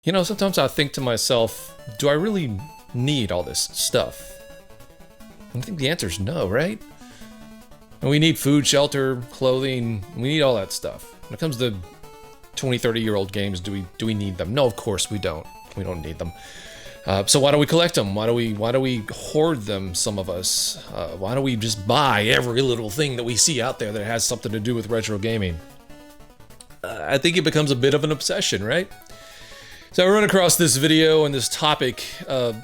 You know, sometimes I think to myself, do I really need all this stuff? I think the answer is no, right? And we need food, shelter, clothing, we need all that stuff. When it comes to 20, 30-year-old games, do we need them? No, of course we don't. We don't need them. So why do we collect them? Why do we hoard them, some of us? Why do we just buy every little thing that we see out there that has something to do with retro gaming? I think it becomes a bit of an obsession, right? So I run across this video, and this topic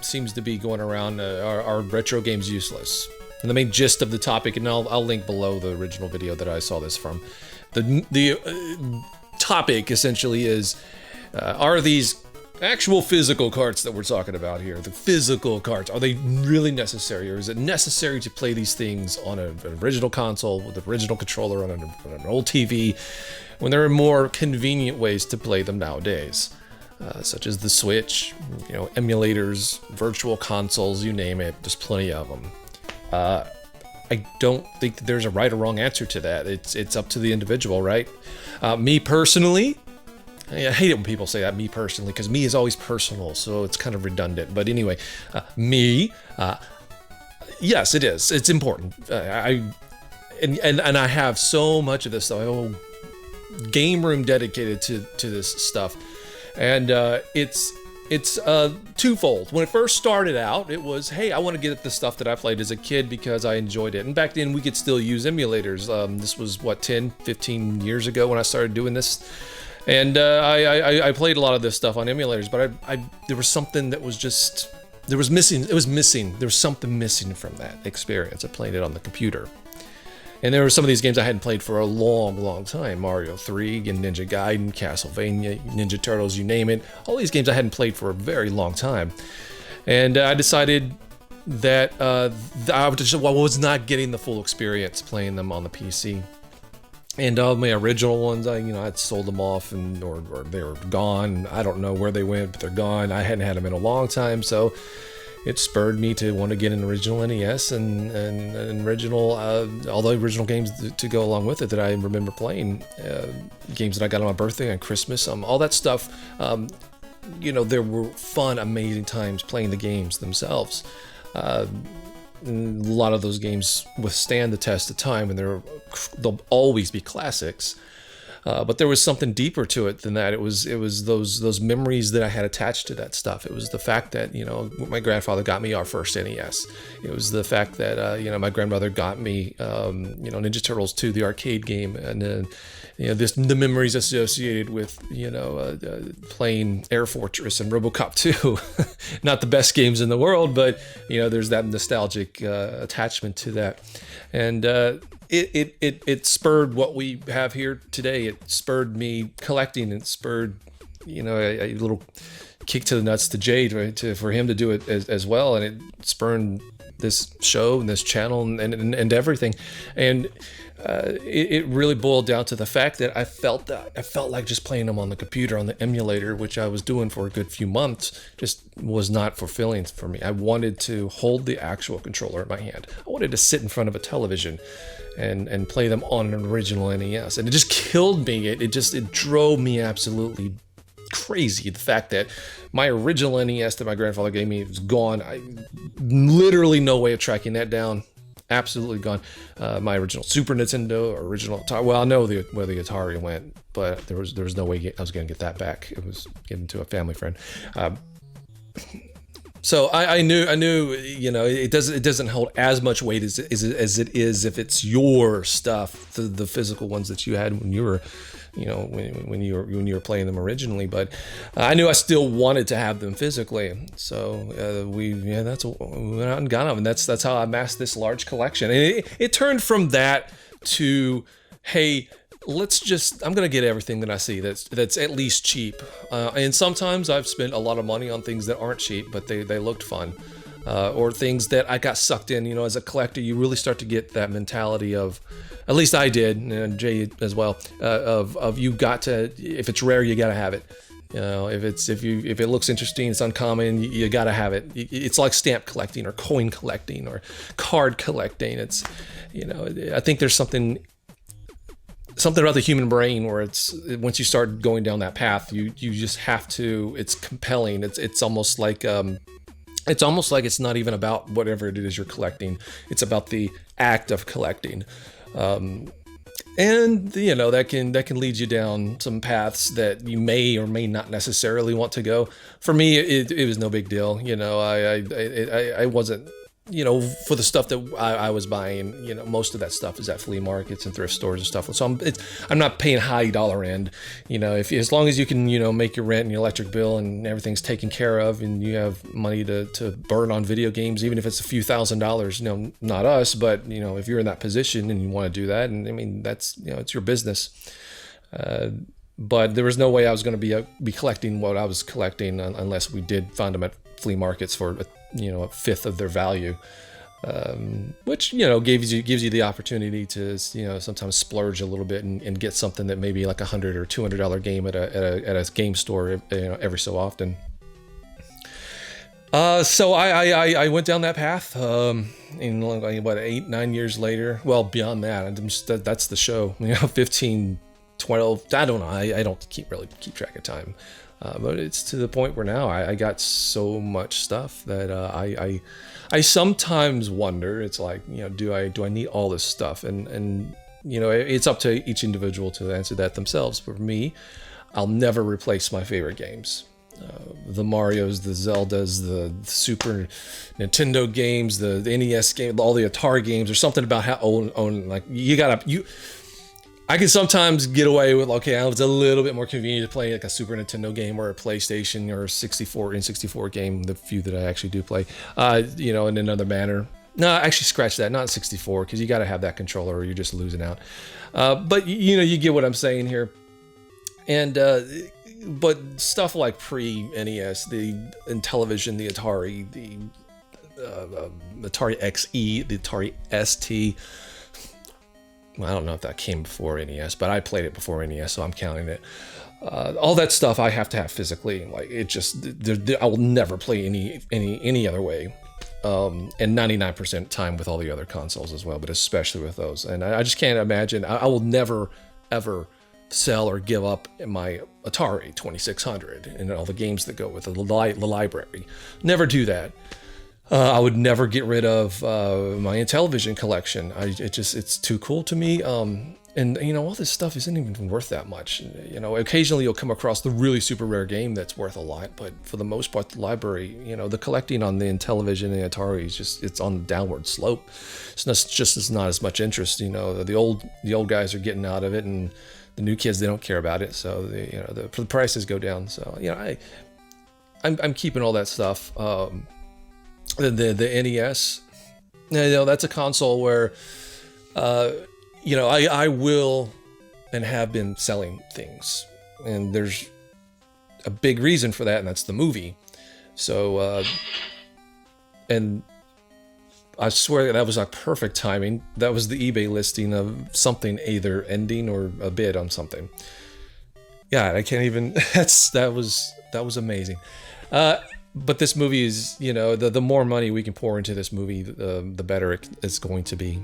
seems to be going around, are retro games useless? And the main gist of the topic, and I'll link below the original video that I saw this from. The topic essentially is, are these actual physical carts that we're talking about here, the physical carts, are they really necessary? Or is it necessary to play these things on an original console with the original controller on an old TV when there are more convenient ways to play them nowadays? Such as the Switch, emulators, virtual consoles, you name it, there's plenty of them. I don't think that there's a right or wrong answer to that. It's up to the individual, right? Me personally, I hate it when people say that, me personally, because me is always personal, so it's kind of redundant. But anyway, yes, it is. It's important. And I have so much of this stuff. I have a whole game room dedicated to this stuff. And it's twofold. When it first started out, it was, hey, I want to get at the stuff that I played as a kid because I enjoyed it. And back then, we could still use emulators. This was, 10, 15 years ago when I started doing this. And I played a lot of this stuff on emulators, but there was something that was just, there was missing. It was missing. There was something missing from that experience of playing it on the computer. And there were some of these games I hadn't played for a long, long time. Mario 3, and Ninja Gaiden, Castlevania, Ninja Turtles, you name it. All these games I hadn't played for a very long time. And I decided that I was not getting the full experience playing them on the PC. And all my original ones, I'd sold them off, or they were gone. I don't know where they went, but they're gone. I hadn't had them in a long time, so it spurred me to want to get an original NES and original, all the original games to go along with it that I remember playing. Games that I got on my birthday, on Christmas, all that stuff. There were fun, amazing times playing the games themselves. A lot of those games withstand the test of time, and they'll always be classics. But there was something deeper to it than that. It was those memories that I had attached to that stuff. It was the fact that my grandfather got me our first NES. It was the fact that my grandmother got me Ninja Turtles 2, the arcade game, and then the memories associated with playing Air Fortress and RoboCop 2. Not the best games in the world, but there's that nostalgic attachment to that, and it spurred what we have here today. It spurred me collecting. It spurred a little kick to the nuts to Jade, right, for him to do it as well, and it spurred this show and this channel and everything. And it really boiled down to the fact that I felt like just playing them on the computer, on the emulator, which I was doing for a good few months, just was not fulfilling for me. I wanted to hold the actual controller in my hand. I wanted to sit in front of a television and play them on an original NES. And it just killed me. It drove me absolutely crazy. The fact that my original NES that my grandfather gave me was gone. I literally no way of tracking that down. Absolutely gone. My original Super Nintendo, or original Atari. Well, I know where the Atari went, but there was no way I was going to get that back. It was given to a family friend. So I knew it doesn't hold as much weight as it is if it's your stuff, the physical ones that you had when you were when you were playing them originally. But I knew I still wanted to have them physically, so we went out and got them, and that's how I amassed this large collection. And it turned from that to, hey, I'm gonna get everything that I see that's at least cheap. And sometimes I've spent a lot of money on things that aren't cheap, but they looked fun. Or things that I got sucked in. As a collector, you really start to get that mentality of, at least I did, and Jay as well, of you got to, if it's rare, you gotta have it. If it looks interesting, it's uncommon, you gotta have it. It's like stamp collecting or coin collecting or card collecting. It's, I think there's something something about the human brain where it's once you start going down that path, you just have to. It's compelling. It's almost like it's not even about whatever it is you're collecting. It's about the act of collecting. And that can lead you down some paths that you may or may not necessarily want to go. For me, it was no big deal. I wasn't, for the stuff that I was buying. Most of that stuff is at flea markets and thrift stores and stuff. So I'm not paying high dollar end. As long as you can make your rent and your electric bill and everything's taken care of, and you have money to burn on video games, even if it's a few $1,000s. Not us, but if you're in that position and you want to do that, and I mean that's it's your business. But there was no way I was going to be collecting what I was collecting unless we did find them at flea markets for a fifth of their value, which gives you the opportunity to sometimes splurge a little bit and get something that maybe like $100 or $200 game at a game store every so often. So I went down that path. In 8-9 years later, well beyond that, that's the show. 15, 12. I don't know. I don't really keep track of time. But it's to the point where now I got so much stuff that I sometimes wonder. It's like, do I need all this stuff? And it's up to each individual to answer that themselves. For me, I'll never replace my favorite games. The Marios, the Zeldas, the Super Nintendo games, the NES game, all the Atari games, or something about how own like I can sometimes get away with, it's a little bit more convenient to play like a Super Nintendo game or a PlayStation or a 64 game, the few that I actually do play, in another manner. No, actually scratch that, not 64, because you got to have that controller or you're just losing out. But you get what I'm saying here. And but stuff like pre-NES, the Intellivision, the Atari, the Atari XE, the Atari ST. I don't know if that came before NES, but I played it before NES, so I'm counting it. All that stuff I have to have physically. Like it just, I will never play any other way. And 99% time with all the other consoles as well, but especially with those. And I just can't imagine. I will never ever sell or give up my Atari 2600 and all the games that go with it, the library. Never do that. I would never get rid of my Intellivision collection. It's too cool to me. And all this stuff isn't even worth that much. Occasionally you'll come across the really super rare game that's worth a lot, but for the most part, the library, the collecting on the Intellivision and the Atari is it's on the downward slope. It's not as much interest. The old guys are getting out of it, and the new kids, they don't care about it. So the prices go down. So I'm keeping all that stuff. The NES, that's a console where, I will and have been selling things, and there's a big reason for that, and that's the movie. So, and I swear that was like perfect timing. That was the eBay listing of something either ending or a bid on something. Yeah, I can't even. That was amazing. But this movie is, the more money we can pour into this movie, the better it's going to be.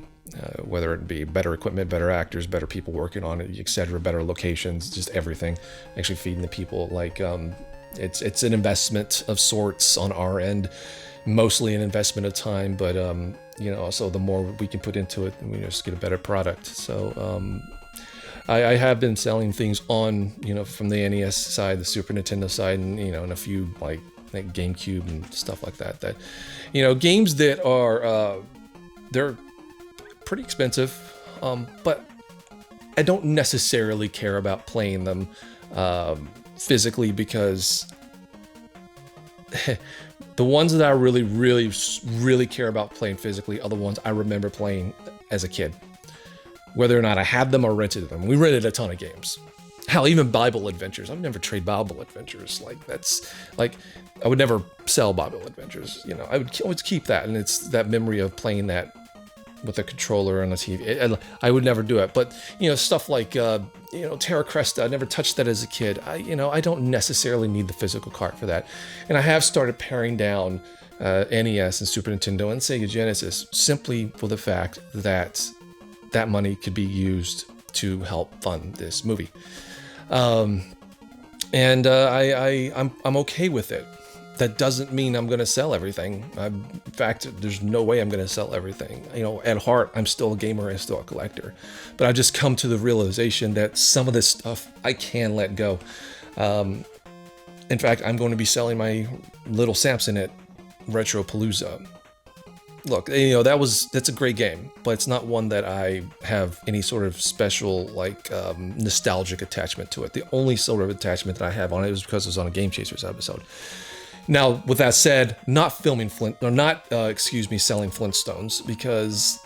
Whether it be better equipment, better actors, better people working on it, etc., better locations, just everything. Actually feeding the people. It's an investment of sorts on our end, mostly an investment of time. But also the more we can put into it, we just get a better product. So I have been selling things on, from the NES side, the Super Nintendo side, and and a few like GameCube and stuff like that. That games that are they're pretty expensive, but I don't necessarily care about playing them physically, because the ones that I really, really, really care about playing physically are the ones I remember playing as a kid, whether or not I had them or rented them. We rented a ton of games. Hell, even Bible Adventures. I've never traded Bible Adventures. I would never sell Bible Adventures. I would always keep that, and it's that memory of playing that with a controller and a TV. I would never do it. But stuff like Terra Cresta, I never touched that as a kid. I don't necessarily need the physical cart for that. And I have started paring down NES and Super Nintendo and Sega Genesis simply for the fact that that money could be used to help fund this movie. And I'm okay with it. That doesn't mean I'm going to sell everything. In fact, there's no way I'm going to sell everything. You know, at heart, I'm still a gamer and still a collector. But I've just come to the realization that some of this stuff I can let go. In fact, I'm going to be selling my little Samson at Retropalooza. Look, you know, that's a great game, but it's not one that I have any sort of special, like, nostalgic attachment to it. The only sort of attachment that I have on it is because it was on a Game Chasers episode. Now, with that said, not selling Flintstones, because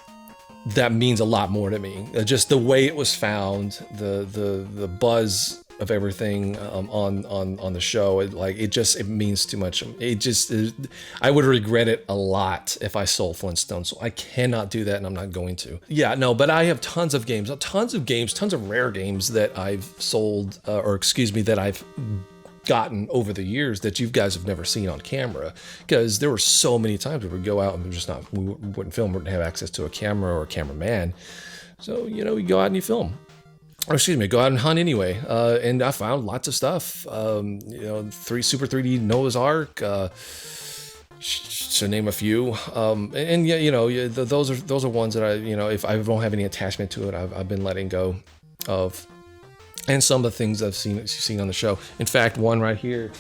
that means a lot more to me. Just the way it was found, the buzz of everything on the show, it means too much. I would regret it a lot if I sold Flintstones. So I cannot do that, and I'm not going to. Yeah, no, but I have tons of rare games that I've sold, that I've gotten over the years that you guys have never seen on camera, because there were so many times we would go out and we wouldn't film, we wouldn't have access to a camera or a cameraman. So, you know, we go out and you film. Go out and hunt anyway. And I found lots of stuff. You know, Super 3D Noah's Ark, to name a few. And yeah, you know, those are ones that I, you know, if I don't have any attachment to it, I've been letting go of. And some of the things I've seen on the show. In fact, one right here.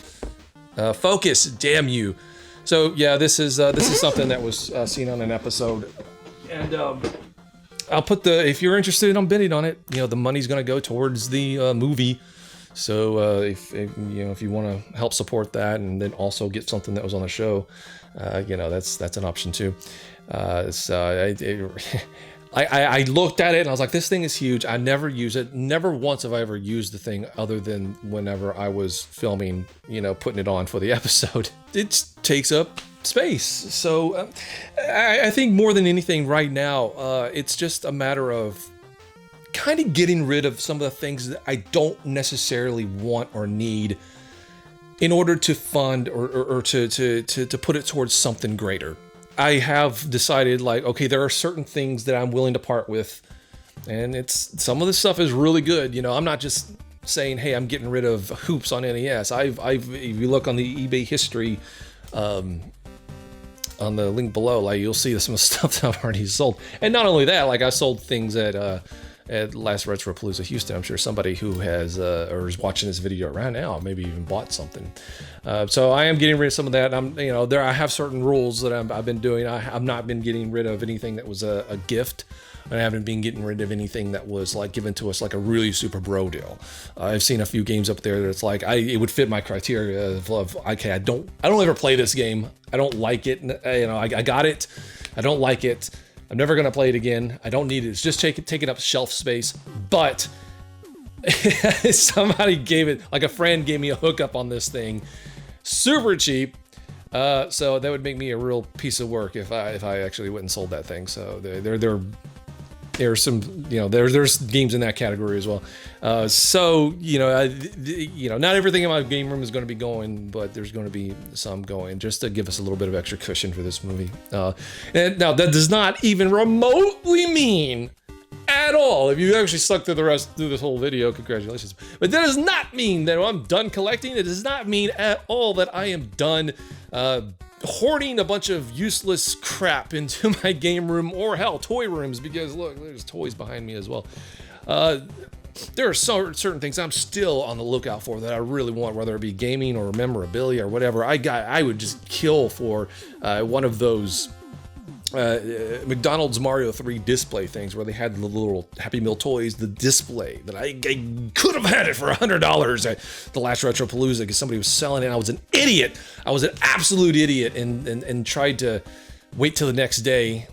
Focus, damn you. So yeah, this is something that was seen on an episode, and I'll put if you're interested in bidding on it, you know, the money's going to go towards the movie. So if you want to help support that and then also get something that was on the show, you know, that's an option too. I looked at it and I was like, this thing is huge. I never use it. Never once have I ever used the thing other than whenever I was filming, you know, putting it on for the episode. It takes up space. So I think more than anything right now, it's just a matter of kind of getting rid of some of the things that I don't necessarily want or need in order to fund or to put it towards something greater. I have decided, like, okay, there are certain things that I'm willing to part with, and some of this stuff is really good. You know, I'm not just saying, hey, I'm getting rid of hoops on NES. If you look on the eBay history, on the link below, like, you'll see some of the stuff that I've already sold. And not only that, like, I sold things at last Retropalooza Houston. I'm sure somebody who has or is watching this video right now maybe even bought something. So I am getting rid of some of that. I have certain rules that I've been doing. I've not been getting rid of anything that was a gift. I haven't been getting rid of anything that was like given to us like a really super bro deal. I've seen a few games up there that's like it would fit my criteria of okay, I don't ever play this game. I don't like it. You know, I got it. I don't like it. I'm never gonna play it again. I don't need it. It's just taking up shelf space. But somebody gave it, like a friend gave me a hookup on this thing, super cheap. So that would make me a real piece of work if I actually went and sold that thing. So there's some, you know, there's games in that category as well. So not everything in my game room is going to be going, but there's going to be some going just to give us a little bit of extra cushion for this movie. And now that does not even remotely mean at all, if you actually stuck through this whole video, congratulations. But that does not mean that I'm done collecting. It does not mean at all that I am done hoarding a bunch of useless crap into my game room, or hell, toy rooms, because look, there's toys behind me as well. There are certain things I'm still on the lookout for that I really want, whether it be gaming or memorabilia or whatever. I would just kill for one of those McDonald's Mario 3 display things where they had the little Happy Meal toys, the display that I could have had it for $100 at the last Retropalooza because somebody was selling it. I was an idiot. I was an absolute idiot and tried to wait till the next day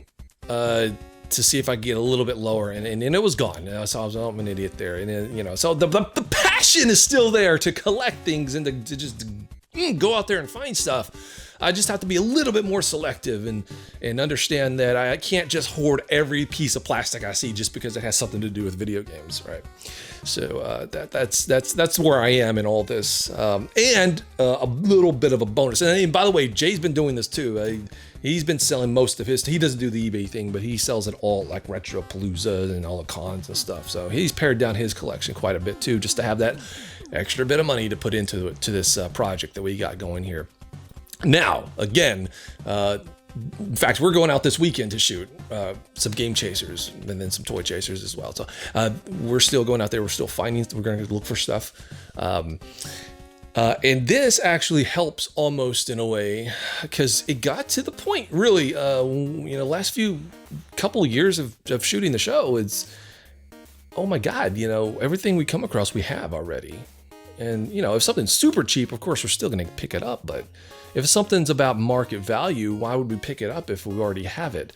to see if I could get a little bit lower, and it was gone. So I'm an idiot there. And so the passion is still there to collect things and to just go out there and find stuff. I just have to be a little bit more selective and understand that I can't just hoard every piece of plastic I see just because it has something to do with video games, right? So that's where I am in all this, and a little bit of a bonus. And by the way, Jay's been doing this too. He's been selling most of his. He doesn't do the eBay thing, but he sells it all, like Retropalooza and all the cons and stuff. So he's pared down his collection quite a bit too, just to have that extra bit of money to put into this project that we got going here. Now, again, in fact, we're going out this weekend to shoot some game chasers and then some toy chasers as well. So we're still going out there. We're still finding. We're going to look for stuff. And this actually helps almost in a way, because it got to the point really, last few couple years of shooting the show, it's, oh my God, everything we come across, we have already. And, if something's super cheap, of course, we're still going to pick it up. But if something's about market value, why would we pick it up if we already have it?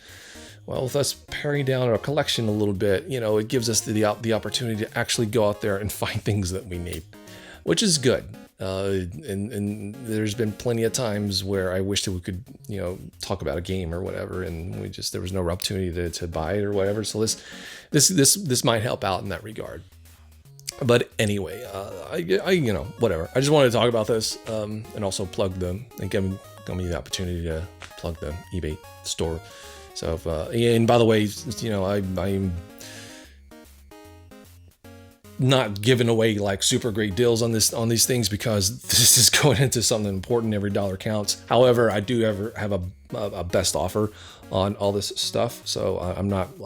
Well, with us paring down our collection a little bit, it gives us the opportunity to actually go out there and find things that we need, which is good. And there's been plenty of times where I wish that we could, talk about a game or whatever, and there was no opportunity to buy it or whatever. So this might help out in that regard. But anyway, whatever. I just wanted to talk about this, and also plug them and give me the opportunity to plug the eBay store. So, and by the way, I'm not giving away like super great deals on these things, because this is going into something important. Every dollar counts. However, I do have a best offer on all this stuff. So I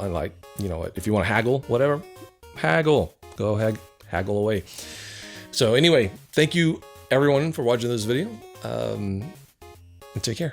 like, if you want to haggle, whatever, haggle, go ahead, haggle away. So anyway, thank you everyone for watching this video, and take care.